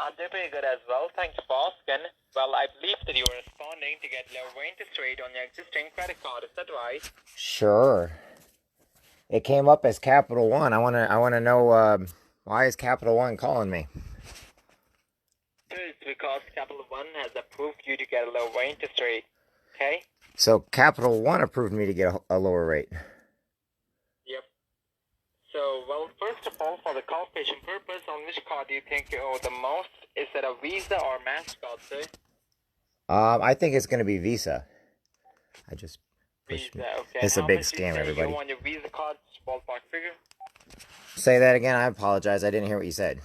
I'm doing pretty good as well. Thanks for asking. Well, I believe that you are responding to get lower interest rate on your existing credit card. Is that right? Sure. It came up as Capital One. I wanna know why is Capital One calling me? It's because Capital One has approved you to get a lower interest rate. Okay? So Capital One approved me to get a lower rate. Yep. So, well, first of all, for the calculation purpose, on which card do you think you owe the most? Is it a Visa or MasterCard, sir? I think it's gonna be Visa. I just pushed Visa, me. okay. It's a How big much do you scam, say everybody. you owe on your Visa card? Ballpark figure? Say that again. I apologize. I didn't hear what you said.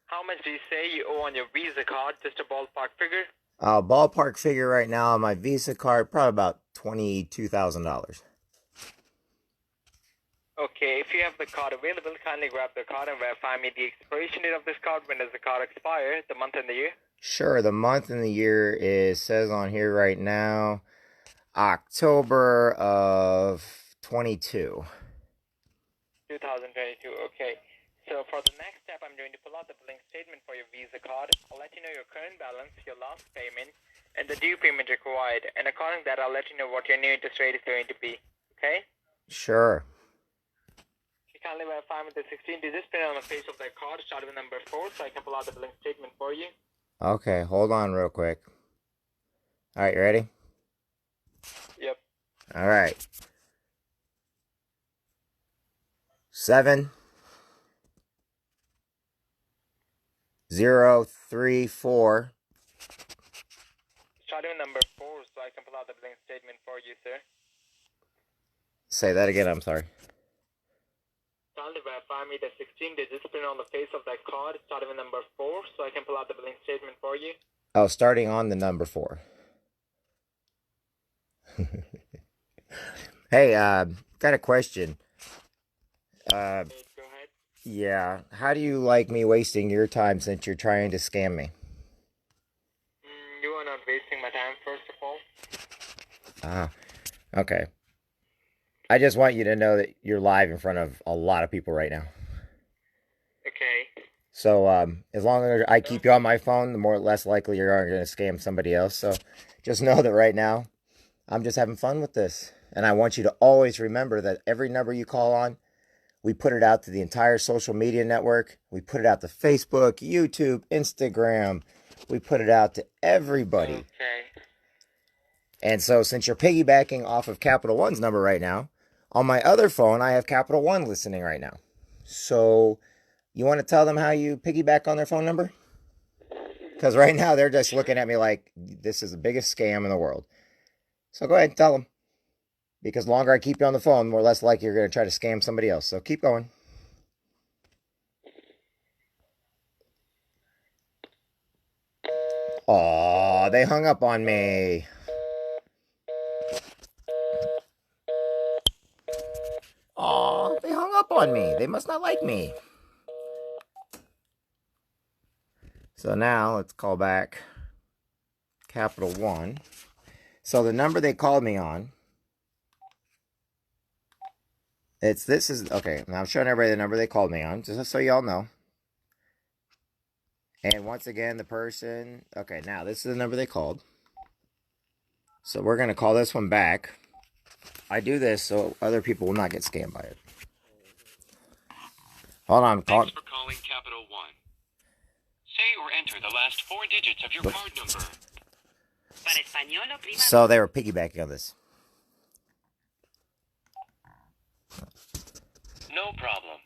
How much do you say you owe on your Visa card? Just a ballpark figure? Ballpark figure right now on my Visa card, probably about $22,000. Okay, if you have the card available, kindly grab the card and verify me the expiration date of this card. When does the card expire? The month and the year? Sure, the month and the year says on here right now, October of 22. 2022, okay. So for the next step, I'm going to pull out the billing statement for your Visa card. I'll let you know your current balance, your last payment, and the due payment required. And according to that, I'll let you know what your new interest rate is going to be. Okay? Sure. You kindly verify with the 16-digit pin on the face of that card, starting with number 4, so I can pull out the billing statement for you. Okay, hold on real quick. All right, you ready? Yep. All right. 7 0 3 4. Starting with number 4, so I can pull out the billing statement for you, sir. Say that again, I'm sorry. Kindly verify me the 16-digit pin on the face of that card, starting with number 4, so I can pull out the billing statement for you. Oh, starting on the number 4. Hey, got a question. Go ahead. Yeah, how do you like me wasting your time since you're trying to scam me? You are not wasting my time, first of all. Okay. I just want you to know that you're live in front of a lot of people right now. Okay. So, as long as I keep you on my phone, the more less likely you're going to scam somebody else. So, just know that right now, I'm just having fun with this. And I want you to always remember that every number you call on, we put it out to the entire social media network. We put it out to Facebook, YouTube, Instagram. We put it out to everybody. Okay. And so since you're piggybacking off of Capital One's number right now, on my other phone, I have Capital One listening right now. So you want to tell them how you piggyback on their phone number? Because right now they're just looking at me like this is the biggest scam in the world. So go ahead and tell them. Because the longer I keep you on the phone, the more less likely you're going to try to scam somebody else. So keep going. Aw, they hung up on me. Aw, they hung up on me. They must not like me. So now let's call back Capital One. So the number they called me on, okay, now I'm showing everybody the number they called me on, just so y'all know. And once again, the person, okay, now this is the number they called. So we're going to call this one back. I do this so other people will not get scammed by it. Hold on. Thanks for calling Capital One. Say or enter the last 4 digits of your card number. So they were piggybacking on this. No problem.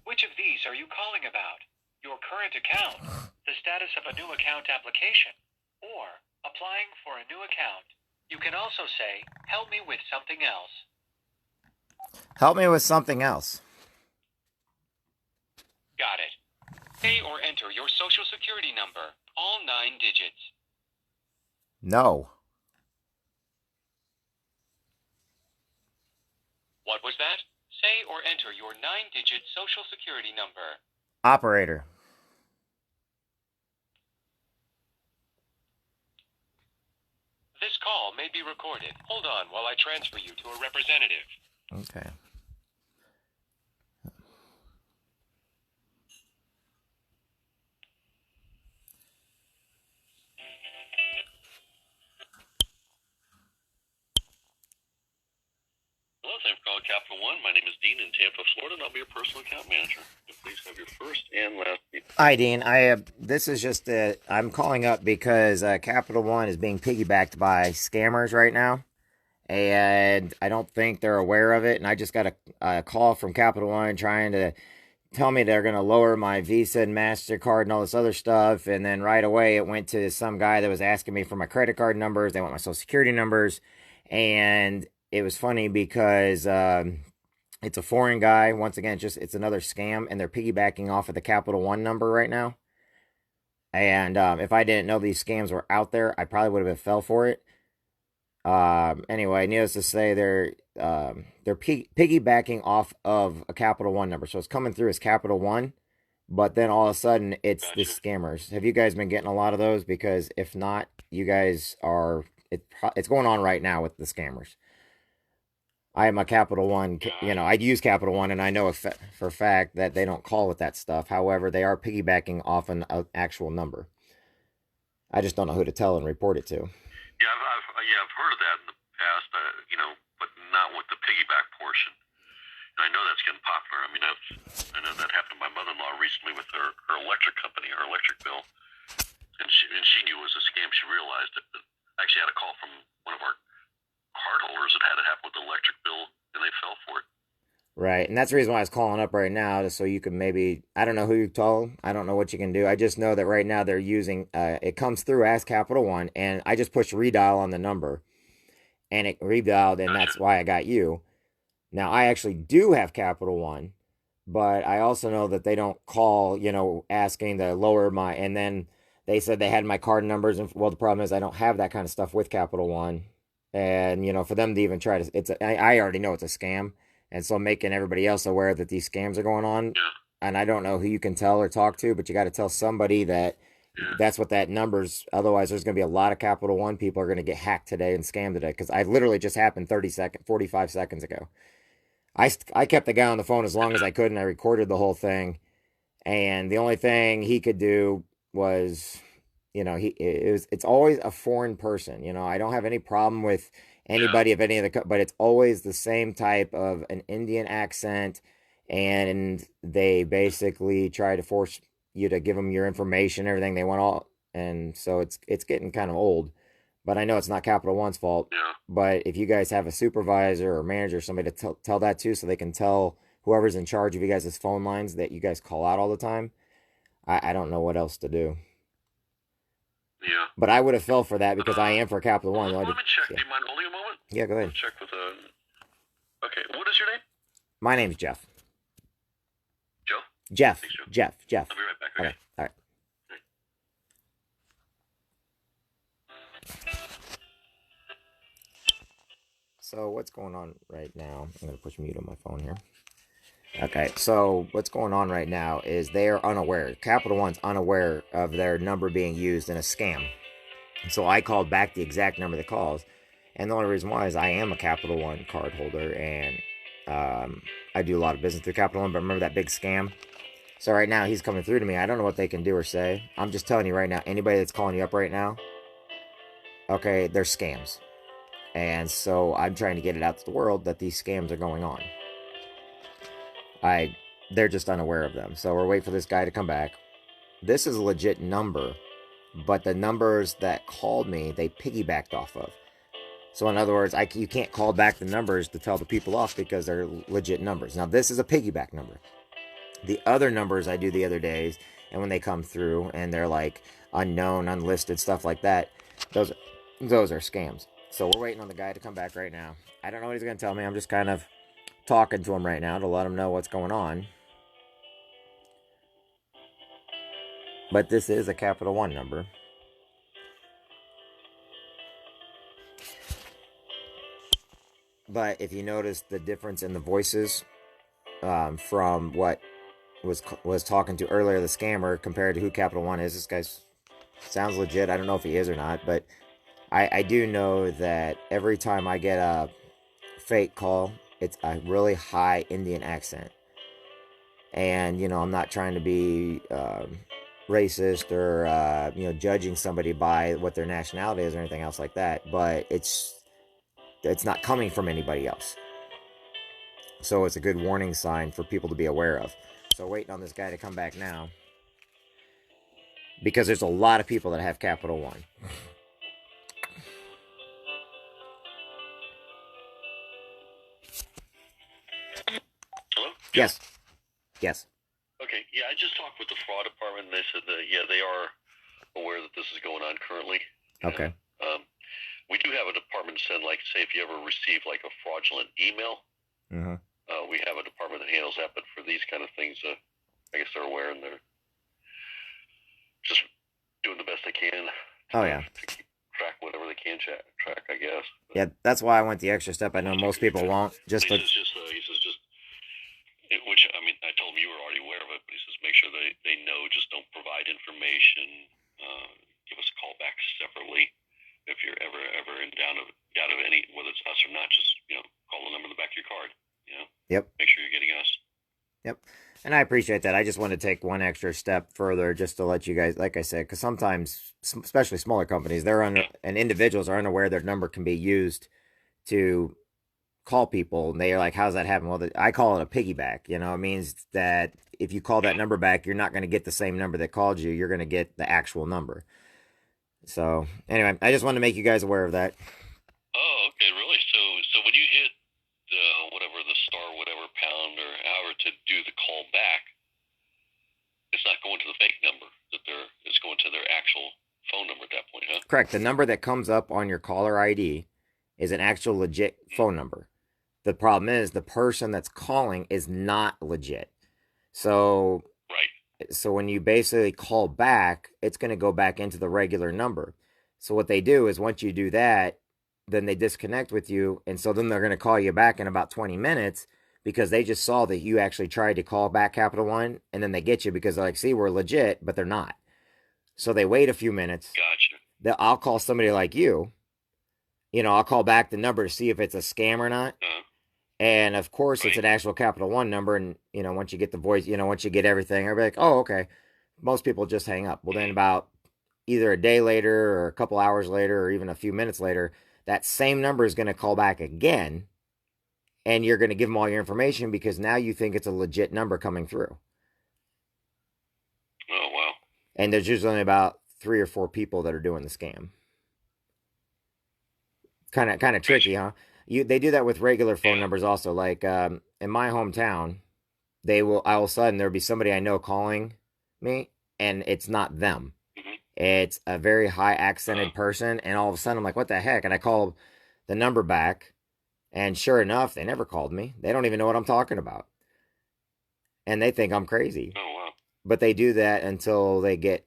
Which of these are you calling about? Your current account, the status of a new account application, or applying for a new account? You can also say, help me with something else. Help me with something else. Got it. Say or enter your social security number, all 9 digits. No. What was that? Say or enter your 9-digit social security number. Operator. This call may be recorded. Hold on while I transfer you to a representative. Okay. Thank you for calling Capital One. My name is Dean in Tampa, Florida, and I'll be your personal account manager. Please have your first and last name. Hi, Dean. This is just I'm calling up because Capital One is being piggybacked by scammers right now, and I don't think they're aware of it. And I just got a call from Capital One trying to tell me they're going to lower my Visa and MasterCard and all this other stuff. And then right away, it went to some guy that was asking me for my credit card numbers. They want my social security numbers. And it was funny because it's a foreign guy. Once again, it's another scam. And they're piggybacking off of the Capital One number right now. And if I didn't know these scams were out there, I probably would have fell for it. Anyway, needless to say, they're piggybacking off of a Capital One number. So it's coming through as Capital One, but then all of a sudden it's the scammers. Have you guys been getting a lot of those? Because if not, you guys are, it's going on right now with the scammers. I am a Capital One, I use Capital One, and I know for a fact that they don't call with that stuff. However, they are piggybacking off an actual number. I just don't know who to tell and report it to. Yeah, I've heard of that in the past, but not with the piggyback portion. And I know that's getting popular. I mean, I know that happened to my mother-in-law recently with her electric company, her electric bill, and she knew it was a scam. She realized it, but actually had a call from one of our cardholders that had it happen with the electric bill, and they fell for it. Right, and that's the reason why I was calling up right now, just so you can maybe, I don't know who you told, I don't know what you can do. I just know that right now they're using, it comes through as Capital One, and I just pushed redial on the number, and it redialed, and that's why I got you. Now, I actually do have Capital One, but I also know that they don't call, asking to lower my, and then they said they had my card numbers, and well, the problem is I don't have that kind of stuff with Capital One, and, for them to even try to, I already know it's a scam. And so making everybody else aware that these scams are going on. Yeah. And I don't know who you can tell or talk to, but you got to tell somebody that that's what that number's. Otherwise, there's going to be a lot of Capital One people are going to get hacked today and scammed today. Because I literally just happened 45 seconds ago. I kept the guy on the phone as long as I could, and I recorded the whole thing. And the only thing he could do was, it's always a foreign person. I don't have any problem with anybody of any of the, but it's always the same type of an Indian accent, and they basically try to force you to give them your information, everything they want all, and so it's getting kind of old. But I know it's not Capital One's fault. Yeah. But if you guys have a supervisor or manager or somebody to tell that to, so they can tell whoever's in charge of you guys' phone lines that you guys call out all the time, I don't know what else to do. Yeah. But I would have fell for that because I am for Capital One. Let me check. Do you mind holding a moment? Yeah, go ahead. Check with Okay, what is your name? My name's Jeff. Joe? Jeff. Thanks, Joe. Jeff. I'll be right back. Okay. All right. So what's going on right now? I'm going to push mute on my phone here. Okay, so what's going on right now is they are unaware. Capital One's unaware of their number being used in a scam. So I called back the exact number that calls. And the only reason why is I am a Capital One card holder, and I do a lot of business through Capital One, but remember that big scam? So right now he's coming through to me. I don't know what they can do or say. I'm just telling you right now, anybody that's calling you up right now, okay, they're scams. And so I'm trying to get it out to the world that these scams are going on. They're just unaware of them. So we're waiting for this guy to come back. This is a legit number, but the numbers that called me, they piggybacked off of. So in other words, you can't call back the numbers to tell the people off because they're legit numbers. Now this is a piggyback number. The other numbers I do the other days, and when they come through and they're like unknown, unlisted, stuff like that, those are scams. So we're waiting on the guy to come back right now. I don't know what he's going to tell me. I'm just kind of talking to him right now to let him know what's going on. But this is a Capital One number. But if you notice the difference in the voices from what was talking to earlier, the scammer, compared to who Capital One is, this guy sounds legit. I don't know if he is or not, but I do know that every time I get a fake call, it's a really high Indian accent. And, I'm not trying to be racist or, judging somebody by what their nationality is or anything else like that. But it's not coming from anybody else. So it's a good warning sign for people to be aware of. So waiting on this guy to come back now, because there's a lot of people that have Capital One. Hello? Yes. Yes. Okay, yeah, I just talked with the fraud department, and they said that, yeah, they are aware that this is going on currently. Okay. We do have a department to send, like, say, if you ever receive, like, a fraudulent email, we have a department that handles that, but for these kind of things, I guess they're aware, and they're just doing the best they can to keep track whatever they can track, I guess. But yeah, that's why I went the extra step. I know most people won't. he says which, I mean, I told him you were already aware of it, but he says make sure they know, just don't provide information, give us a call back separately. If you're ever in doubt of any, whether it's us or not, just, call the number in the back of your card, Yep. Make sure you're getting us. Yep. And I appreciate that. I just want to take one extra step further just to let you guys, like I said, because sometimes, especially smaller companies, and individuals are unaware their number can be used to call people, and they're like, how's that happen? Well, I call it a piggyback. It means that if you call that number back, you're not going to get the same number that called you. You're going to get the actual number. So anyway, I just wanted to make you guys aware of that. Oh, okay, really? So when you hit the star, whatever pound or however to do the call back, it's not going to the fake number it's going to their actual phone number at that point, huh? Correct. The number that comes up on your caller ID is an actual legit phone number. The problem is the person that's calling is not legit. So right. So when you basically call back, it's going to go back into the regular number. So what they do is once you do that, then they disconnect with you. And so then they're going to call you back in about 20 minutes because they just saw that you actually tried to call back Capital One, and then they get you because they're like, see, we're legit, but they're not. So they wait a few minutes. Gotcha. I'll call somebody like you. I'll call back the number to see if it's a scam or not. And of course, it's an actual Capital One number. And, once you get the voice, once you get everything, everybody's like, oh, okay. Most people just hang up. Well, then about either a day later or a couple hours later or even a few minutes later, that same number is going to call back again. And you're going to give them all your information because now you think it's a legit number coming through. Oh, wow. And there's usually only about 3 or 4 people that are doing the scam. Kind of tricky, huh? They do that with regular phone numbers also. Like in my hometown, all of a sudden there'll be somebody I know calling me, and it's not them. It's a very high accented person, and all of a sudden I'm like, what the heck? And I call the number back, and sure enough, they never called me. They don't even know what I'm talking about, and they think I'm crazy. Oh, wow. But they do that until they get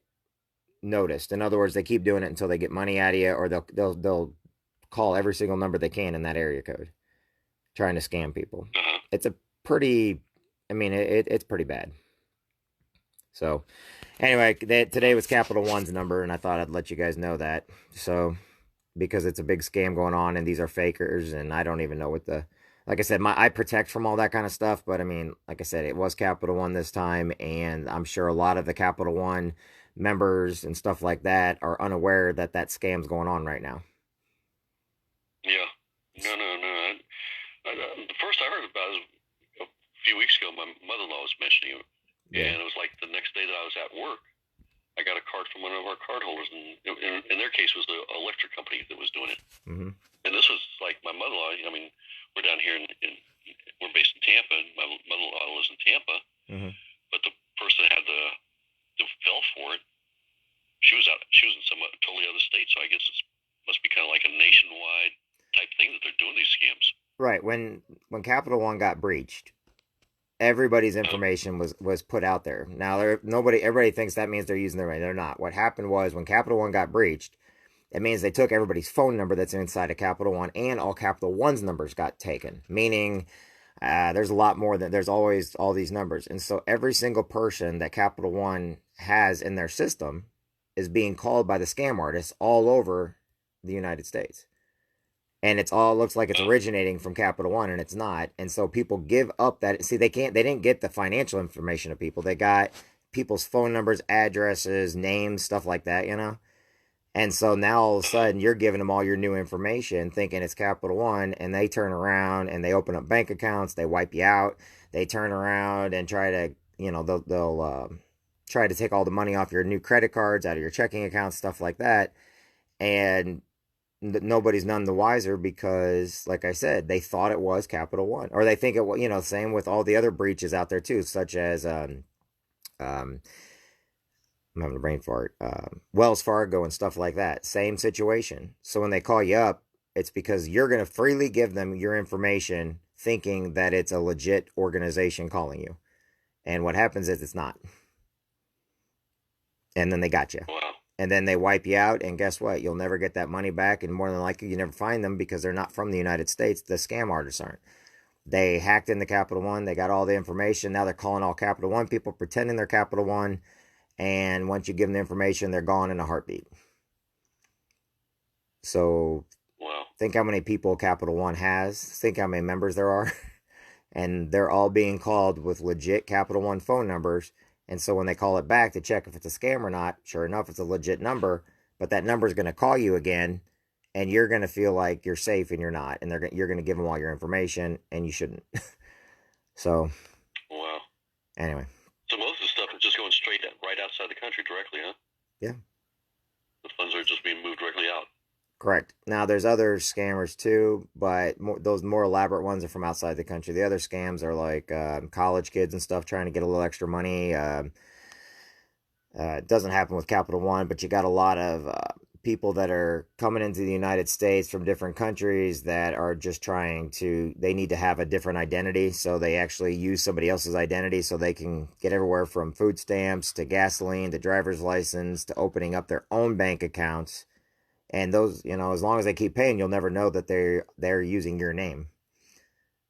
noticed. In other words, they keep doing it until they get money out of you, or they'll call every single number they can in that area code, trying to scam people. It's a pretty, it's pretty bad. So anyway, today was Capital One's number, and I thought I'd let you guys know that. So, because it's a big scam going on, and these are fakers, and I don't even know what like I said, I protect from all that kind of stuff, but like I said, it was Capital One this time, and I'm sure a lot of the Capital One members and stuff like that are unaware that scam's going on right now. Yeah. No. The first I heard about it was a few weeks ago. My mother-in-law was mentioning it. Yeah. And it was like the next day that I was at work, I got a card from one of our card holders, and in their case was the electric company that was doing it. And this was like my mother-in-law. We're down here we're based in Tampa, and my mother-in-law lives in Tampa. But the person that fell for it, she was in some totally other state. So I guess it must be kind of like a nationwide type thing that they're doing these scams. Right. When Capital One got breached, everybody's information was put out there. Now everybody thinks that means they're using their money. They're not. What happened was when Capital One got breached, it means they took everybody's phone number that's inside of Capital One, and all Capital One's numbers got taken. Meaning, there's a lot more there's always all these numbers, and so every single person that Capital One has in their system is being called by the scam artists all over the United States. And looks like it's originating from Capital One, and it's not. And so people give up that. See, they didn't get the financial information of people. They got people's phone numbers, addresses, names, stuff like that, And so now all of a sudden you're giving them all your new information thinking it's Capital One, and they turn around and they open up bank accounts, they wipe you out, they turn around and try to, they'll try to take all the money off your new credit cards, out of your checking accounts, stuff like that. And nobody's none the wiser because, like I said, they thought it was Capital One, or they think it was, same with all the other breaches out there too, such as, I'm having a brain fart. Wells Fargo and stuff like that. Same situation. So when they call you up, it's because you're going to freely give them your information thinking that it's a legit organization calling you. And what happens is it's not. And then they got you. Wow. And then they wipe you out. And guess what? You'll never get that money back. And more than likely, you never find them because they're not from the United States. The scam artists aren't. They hacked into Capital One. They got all the information. Now they're calling all Capital One people, pretending they're Capital One. And once you give them the information, they're gone in a heartbeat. So wow. Think how many people Capital One has. Think how many members there are. And they're all being called with legit Capital One phone numbers. And so when they call it back to check if it's a scam or not, sure enough, it's a legit number. But that number is going to call you again. And you're going to feel like you're safe and you're not. And you're going to give them all your information. And you shouldn't. So. Wow. Anyway. So most of the stuff is just going straight right outside the country directly, huh? Yeah. The funds are just being moved directly out. Correct. Now, there's other scammers too, but those more elaborate ones are from outside the country. The other scams are like college kids and stuff trying to get a little extra money. It doesn't happen with Capital One, but you got a lot of people that are coming into the United States from different countries that are just they need to have a different identity. So they actually use somebody else's identity so they can get everywhere from food stamps to gasoline to driver's license to opening up their own bank accounts. And those, as long as they keep paying, you'll never know that they're using your name.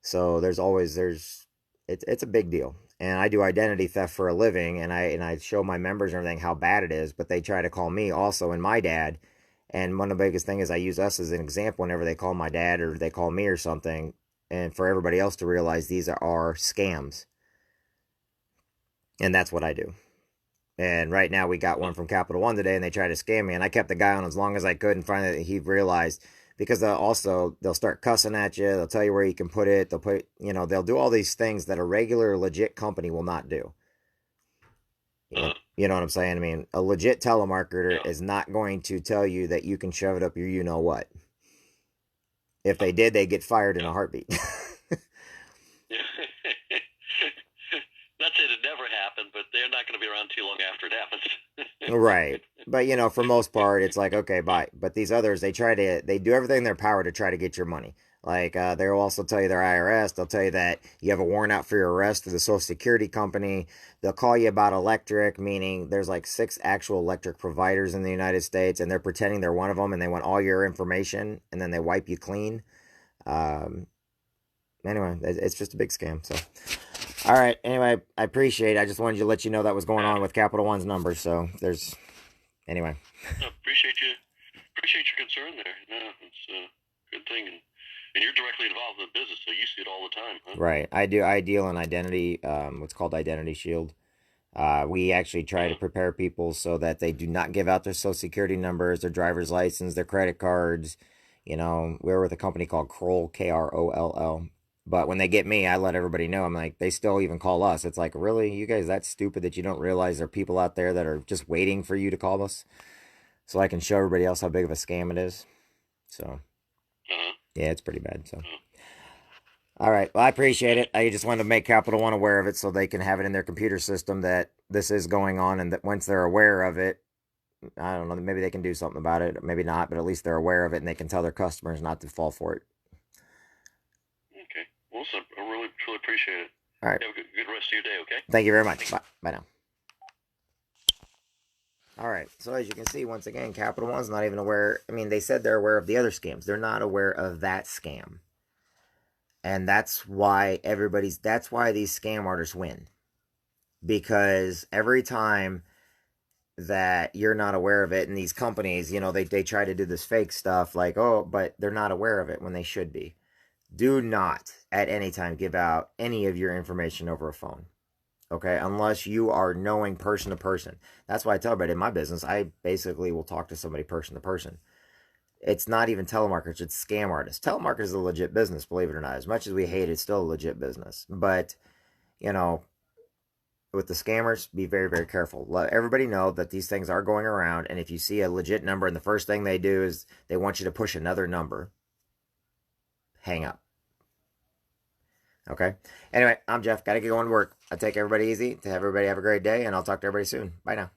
So it's a big deal. And I do identity theft for a living, and I show my members and everything how bad it is, but they try to call me also and my dad. And one of the biggest things is I use us as an example whenever they call my dad or they call me or something, and for everybody else to realize these are scams. And that's what I do. And right now we got one from Capital One today, and they tried to scam me, and I kept the guy on as long as I could, and finally he realized, because they'll start cussing at you, they'll tell you where you can put it, they'll do all these things that a regular legit company will not do. You know what I'm saying? I mean, a legit telemarketer is not going to tell you that you can shove it up your you-know-what. If they did, they'd get fired in a heartbeat. Not that it never happened, but they're not going to be around too long after it happens. Right. But, for most part, it's like, okay, bye. But these others, they do everything in their power to try to get your money. Like, they'll also tell you their IRS. They'll tell you that you have a warrant out for your arrest through the Social Security company. They'll call you about electric, meaning there's like 6 actual electric providers in the United States, and they're pretending they're one of them, and they want all your information, and then they wipe you clean. Anyway, it's just a big scam, so... All right. Anyway, I appreciate it. I just wanted to let you know that was going on with Capital One's numbers. So anyway. I appreciate your concern there. No, it's a good thing. And you're directly involved in the business, so you see it all the time, huh? Right. I deal in identity, what's called Identity Shield. We actually try to prepare people so that they do not give out their Social Security numbers, their driver's license, their credit cards. We're with a company called Kroll, Kroll. But when they get me, I let everybody know. I'm like, they still even call us. It's like, really? You guys that stupid that you don't realize there are people out there that are just waiting for you to call us? So I can show everybody else how big of a scam it is. So, yeah, it's pretty bad. So, all right. Well, I appreciate it. I just wanted to make Capital One aware of it so they can have it in their computer system that this is going on, and that once they're aware of it, I don't know, maybe they can do something about it. Maybe not, but at least they're aware of it, and they can tell their customers not to fall for it. Awesome. I really, truly appreciate it. All right. Have a good rest of your day, okay? Thank you very much. Bye now. All right. So as you can see, once again, Capital One's not even aware. I mean, they said they're aware of the other scams. They're not aware of that scam. And that's why these scam artists win. Because every time that you're not aware of it, and these companies, they try to do this fake stuff like, oh, but they're not aware of it when they should be. Do not at any time give out any of your information over a phone. okay? Unless you are knowing person to person. That's why I tell everybody in my business, I basically will talk to somebody person to person. It's not even telemarketers, it's scam artists. Telemarketers is a legit business, believe it or not. As much as we hate it, it's still a legit business. But, you know, with the scammers, be very, very careful. Let everybody know that these things are going around, and if you see a legit number and the first thing they do is they want you to push another number, hang up. Okay? Anyway, I'm Jeff. Got to get going to work. I'll take everybody easy. To have everybody have a great day, and I'll talk to everybody soon. Bye now.